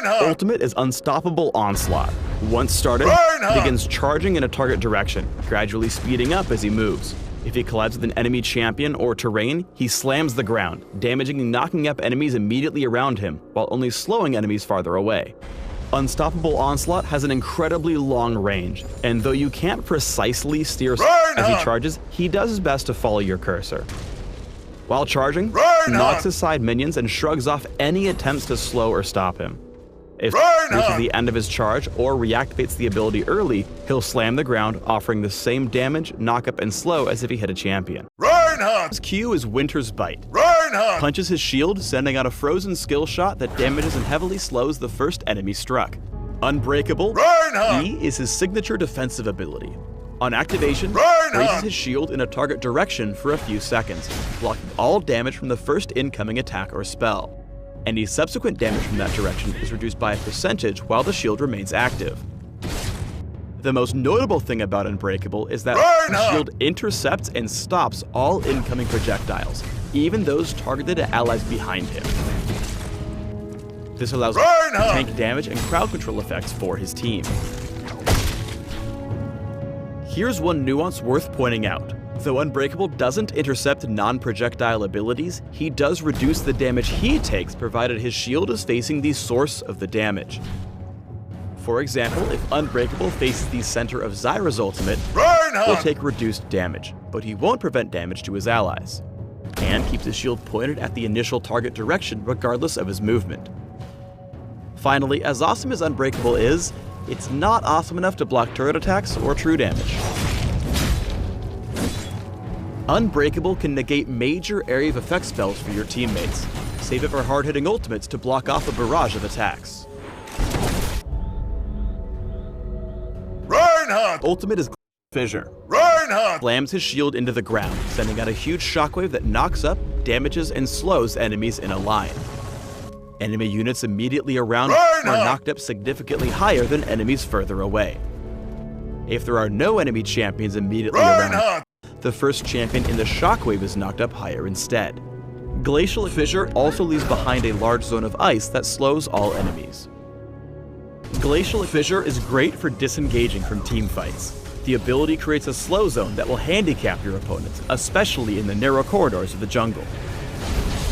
Ultimate is Unstoppable Onslaught. Once started, he begins charging in a target direction, gradually speeding up as he moves. If he collides with an enemy champion or terrain, he slams the ground, damaging and knocking up enemies immediately around him, while only slowing enemies farther away. Unstoppable Onslaught has an incredibly long range, and though you can't precisely steer as he charges, he does his best to follow your cursor. While charging, he knocks aside minions and shrugs off any attempts to slow or stop him. If he reaches the end of his charge or reactivates the ability early, he'll slam the ground, offering the same damage, knockup, and slow as if he hit a champion. His Q is Winter's Bite. Punches his shield, sending out a frozen skill shot that damages and heavily slows the first enemy struck. Unbreakable E is his signature defensive ability. On activation, raises his shield in a target direction for a few seconds, blocking all damage from the first incoming attack or spell. Any subsequent damage from that direction is reduced by a percentage while the shield remains active. The most notable thing about Unbreakable is that the shield intercepts and stops all incoming projectiles, even those targeted at allies behind him. This allows him to tank damage and crowd control effects for his team. Here's one nuance worth pointing out. Though Unbreakable doesn't intercept non-projectile abilities, he does reduce the damage he takes provided his shield is facing the source of the damage. For example, if Unbreakable faces the center of Zyra's ultimate, he'll take reduced damage, but he won't prevent damage to his allies, and keeps his shield pointed at the initial target direction regardless of his movement. Finally, as awesome as Unbreakable is, it's not awesome enough to block turret attacks or true damage. Unbreakable can negate major area of effect spells for your teammates. Save it for hard-hitting ultimates to block off a barrage of attacks. Ultimate is Fissure. Slams his shield into the ground, sending out a huge shockwave that knocks up, damages, and slows enemies in a line. Enemy units immediately around are knocked up significantly higher than enemies further away. If there are no enemy champions immediately around, the first champion in the shockwave is knocked up higher instead. Glacial Fissure also leaves behind a large zone of ice that slows all enemies. Glacial Fissure is great for disengaging from team fights. The ability creates a slow zone that will handicap your opponents, especially in the narrow corridors of the jungle.